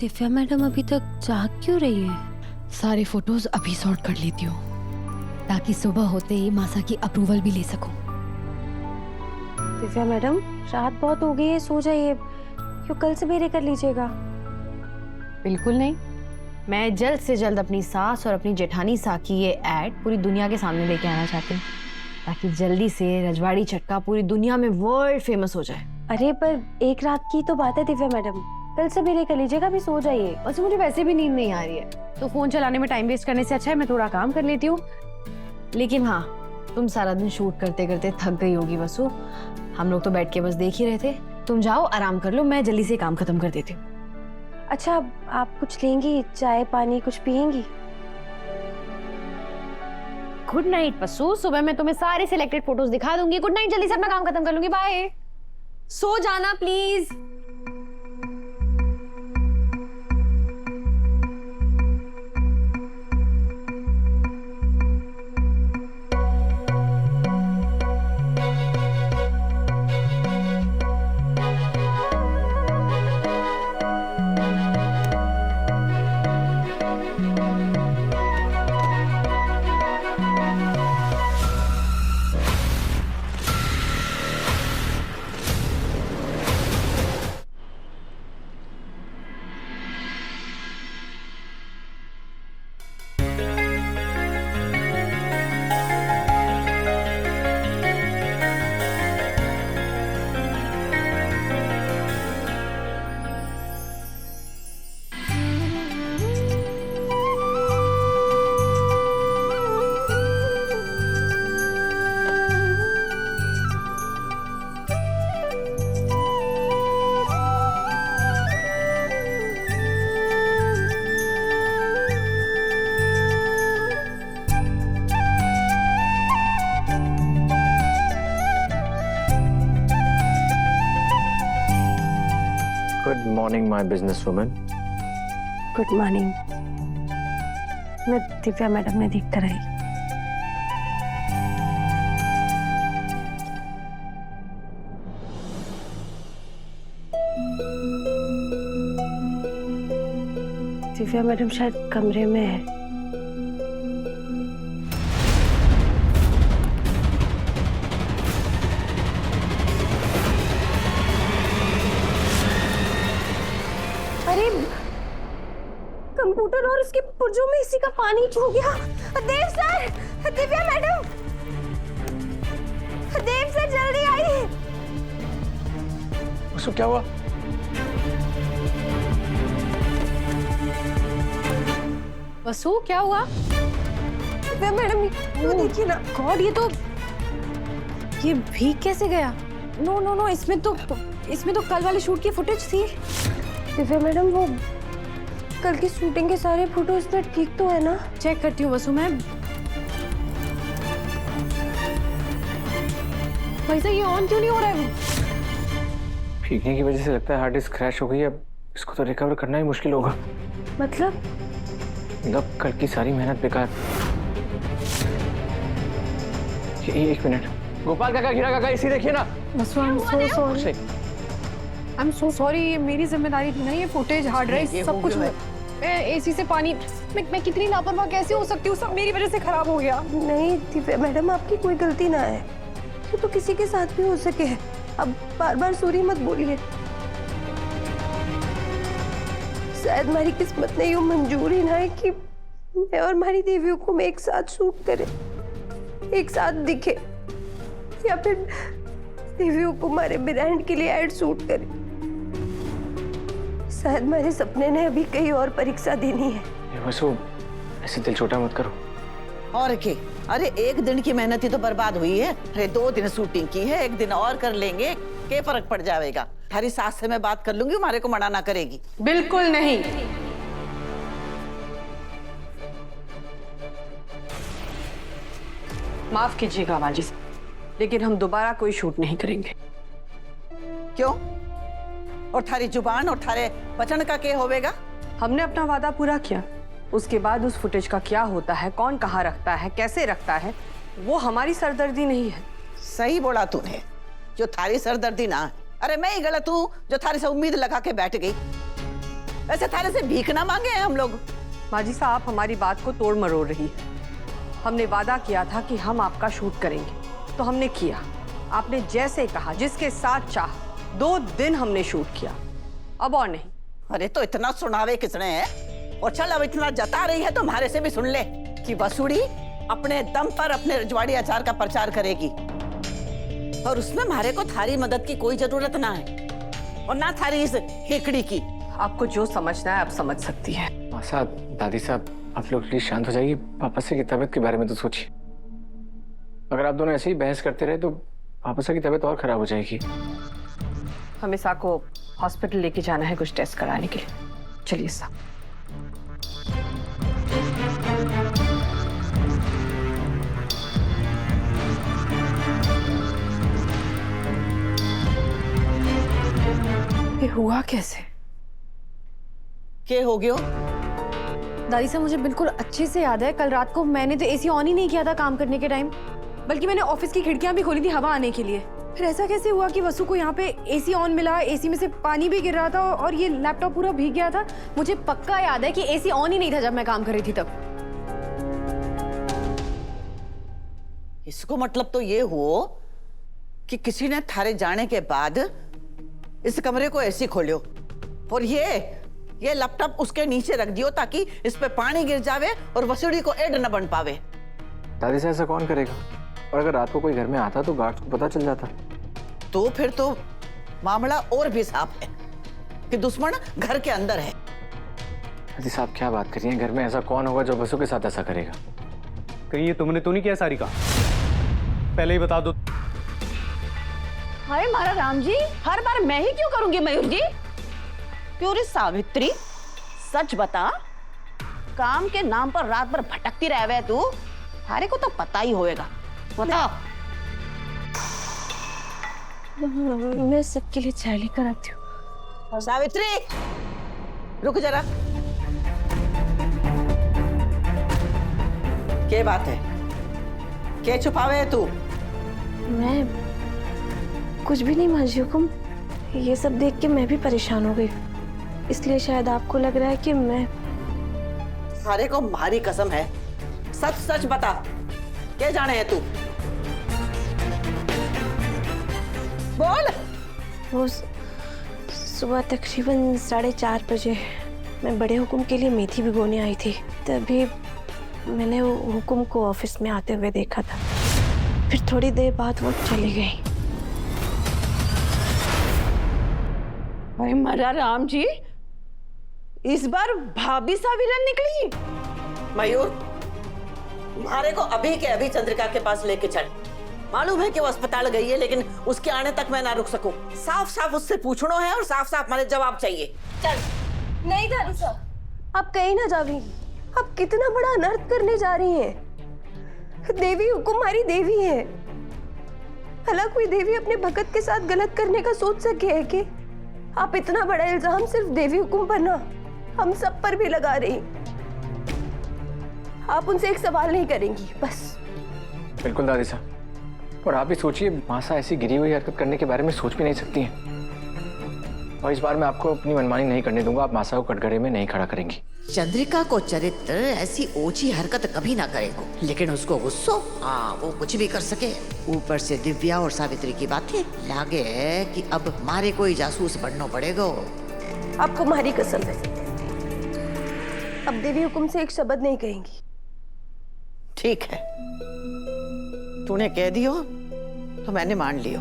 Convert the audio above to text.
Divya madam अभी तक जाग क्यों रही है? सारे फोटोज अभी सॉर्ट कर लेती हूँ ताकि सुबह होते ही मासा की अप्रूवल भी ले सकूं। दिव्या मैडम, रात बहुत हो गई है, सो जाइए। क्यों कल सवेरे कर लीजिएगा। बिल्कुल नहीं, मैं जल्द से जल्द अपनी सास और अपनी जेठानी सा की ये एड पूरी दुनिया के सामने लेके आना चाहती हूँ ताकि जल्दी से रजवाड़ी चटका पूरी दुनिया में वर्ल्ड फेमस हो जाए। अरे पर एक रात की तो बात है दिव्या मैडम, कल सवेरे कर लीजिएगा, अभी सो जाइए। वैसे मुझे वैसे भी नींद नहीं आ रही है, तो फोन चलाने में टाइम वेस्ट करने से अच्छा है मैं थोड़ा काम कर लेती हूँ। लेकिन हाँ, तुम सारा दिन शूट करते करते थक गई होगी वसु, हम लोग तो बैठ के बस देख ही रहे थे। तुम जाओ आराम कर लो, मैं जल्दी से काम खत्म कर देती हूँ। अच्छा, आप कुछ लेंगी? चाय पानी कुछ पियेंगी? गुड नाइट वसु, सुबह मैं तुम्हें सारे सिलेक्टेड फोटोज दिखा दूंगी। गुड नाइट, जल्दी से अपना काम खत्म कर लूंगी। बाय। सो जाना please. Good morning, my businesswoman. Good morning. मैं दिव्या मैडम ने देख कर आई। दिव्या मैडम शायद कमरे में है। अरे कंप्यूटर और उसके पुर्जों में इसी का पानी छू गया। देव सर, दिव्या मैडम, देव सर जल्दी आइए। उसको क्या हुआ? वसु क्या हुआ? दिव्या मैडम वो देखिए ना। गॉड, ये भीग कैसे गया? नो नो नो, इसमें तो कल वाले शूट की फुटेज थी। दिव्या मैडम वो कल की शूटिंग के सारे फोटो इसमें ठीक तो है ना? चेक करती हूँ वसु मैं। वैसे ये ऑन क्यों नहीं हो रहा है? भीगने की वजह से लगता है हार्ड डिस्क क्रैश हो गई है। अब इसको तो रिकवर करना ही मुश्किल होगा। मतलब कल की सारी मेहनत बेकार। एक मिनट, गोपाल काका, हीरा काका, इसी देखिए ना। वसु आई एम सो सॉरी, ये मेरी जिम्मेदारी थी ना। ये फुटेज, हार्ड ड्राइव, सब कुछ एसी से पानी। मैं कितनी लापरवाह कैसे हो सकती हूँ? सब मेरी वजह से खराब हो गया। नहीं दिव्या मैडम, आपकी कोई गलती ना है। ये तो किसी के साथ भी हो सके है। अब बार बार सॉरी मत बोलिए। शायद हमारी किस्मत ने यूं मंजूर ही ना है कि मैं और हमारी देवियों को एक साथ शूट करें, एक साथ दिखे, या फिर देवियों को हमारे ब्रांड के लिए एड शूट करें। शायद हमारे सपने ने अभी कहीं और परीक्षा देनी है। वसु, ऐसे दिल छोटा मत करो। और के, अरे एक दिन की मेहनत ही तो बर्बाद हुई है। अरे 2 दिन शूटिंग की है, एक दिन और कर लेंगे, क्या फर्क पड़ जाएगा? थारी सास से मैं बात कर लूंगी, हमारे को मना ना करेगी। बिल्कुल नहीं। माफ कीजिएगा माजी साहब, लेकिन हम दोबारा कोई शूट नहीं करेंगे। क्यों? और थारी जुबान और थारे वचन का क्या होवेगा? हमने अपना वादा पूरा किया, उसके बाद उस फुटेज का क्या होता है, कौन कहाँ रखता है, कैसे रखता है, वो हमारी सरदर्दी नहीं है। सही बोला तूने, जो थारी सरदर्दी ना है। अरे मैं ही गलत हूँ जो थारी से उम्मीद लगा के बैठ गई। वैसे थारे से भीख ना मांगे हैं हम लोग। माजी साहब हमारी बात को तोड़ मरोड़ रही है। हमने वादा किया था कि हम आपका शूट करेंगे, तो हमने किया। आपने जैसे कहा, जिसके साथ चाह, 2 दिन हमने शूट किया, अब और नहीं। अरे तो इतना सुनावे किसने है? और चल अब इतना जता रही है तो हमारे से भी सुन ले कि वसूड़ी अपने दम पर अपने रजवाड़ी अचार का प्रचार करेगी, और उसमें हमारे को थारी मदद की कोई जरूरत ना है, और ना थारी इस हेकड़ी की। आपको जो समझना है आप समझ सकती है। मासा, दादी साहब, आप लोग प्लीज शांत हो जाइए। पापा से की तबीयत के बारे में तो सोचिए। अगर आप दोनों ऐसे ही बहस करते रहे तो पापा से की तबीयत और खराब हो जाएगी। हमें सा को हॉस्पिटल लेके जाना है कुछ टेस्ट कराने के लिए। चलिए सा। ये हुआ कैसे? के हो गयो? दादी साहब मुझे बिल्कुल अच्छे से याद है, कल रात को मैंने तो एसी ऑन ही नहीं किया था काम करने के टाइम, बल्कि मैंने ऑफिस की खिड़कियां भी खोली थी हवा आने के लिए। फिर ऐसा कैसे हुआ कि वसु को यहाँ पे एसी ऑन मिला, एसी में से पानी भी गिर रहा था और ये लैपटॉप पूरा भीग गया था। मुझे पक्का याद है कि एसी ऑन ही नहीं था जब मैं काम कर रही थी तब। इसको मतलब तो ये हुआ कि किसी ने थारे जाने के बाद इस कमरे को ऐसे खोलियो और ये लैपटॉप उसके नीचे रख दियो ताकि इस पे पानी गिर जावे और वसूड़ी को एड न बन पावे। दादी साहब ऐसा कौन करेगा? और अगर रात को कोई घर में आता तो गार्ड को पता चल जाता। तो फिर तो मामला और भी साफ है कि दुश्मन घर के अंदर है। दादी साहब क्या बात कर रही हैं? घर में ऐसा कौन होगा जो वसु के साथ ऐसा करेगा? कहीं ये तुमने तो नहीं किया सारिका? पहले ही बता दो। हाय मारा राम जी, हर बार मैं ही क्यों करूंगी मयूर जी? क्यों रे सावित्री, सच बता, काम के नाम पर रात भर भटकती रहे तू? हारे को तो पता ही होएगा, बता। मैं सबके लिए चाय लेकर आती हूँ। सावित्री, रुक जरा। क्या बात है? क्या छुपावे है तू? मैं कुछ भी नहीं माजी हुकुम, ये सब देख के मैं भी परेशान हो गई, इसलिए शायद आपको लग रहा है कि मैं। सारे को मारी कसम है, सच सच बता, क्या जाने है तू? बोल। वो सुबह तकरीबन 4:30 बजे मैं बड़े हुकुम के लिए मेथी भिगोने आई थी, तभी मैंने वो हुकुम को ऑफिस में आते हुए देखा था। फिर थोड़ी देर बाद वो चली गई। अरे मारा राम जी, इस बार भाभी सा विलन निकली। मयूर, मारे को अभी के अभी चंद्रिका के पास लेके चल। मालूम है कि वो अस्पताल गई है, लेकिन उसके आने तक मैं ना रुक सकूं। साफ साफ उससे पूछना है और साफ साफ हमारे जवाब चाहिए। चल। नहीं दादी साहब, आप कहीं ना जावी। आप कितना बड़ा अनर्थ करने जा रही हैं। देवी हुकुम हमारी देवी है। भला कोई देवी अपने भगत के साथ गलत करने का सोच सके है कि? आप इतना बड़ा इल्जाम सिर्फ देवी हुकुम पर ना, हम सब पर भी लगा रही। आप उनसे एक सवाल नहीं करेंगी बस। बिल्कुल दादी साहब, और आप भी सोचिए, मासा ऐसी गिरी हुई हरकत करने के बारे में सोच भी नहीं सकती हैं। और इस बार मैं आपको अपनी मनमानी नहीं करने दूंगा। आप मासा को कटघरे में नहीं खड़ा करेंगी। चंद्रिका को चरित्र ऐसी ओछी हरकत कभी ना करेगा, लेकिन उसको गुस्सो, हाँ वो कुछ भी कर सके। ऊपर से दिव्या और सावित्री की बातें लागे है कि अब मारे कोई जासूस बनना पड़ेगा। आपको हमारी कसम है, अब देवी हुकुम से एक शब्द नहीं कहेंगी। ठीक है, तूने कह दियो तो मैंने मान लियो।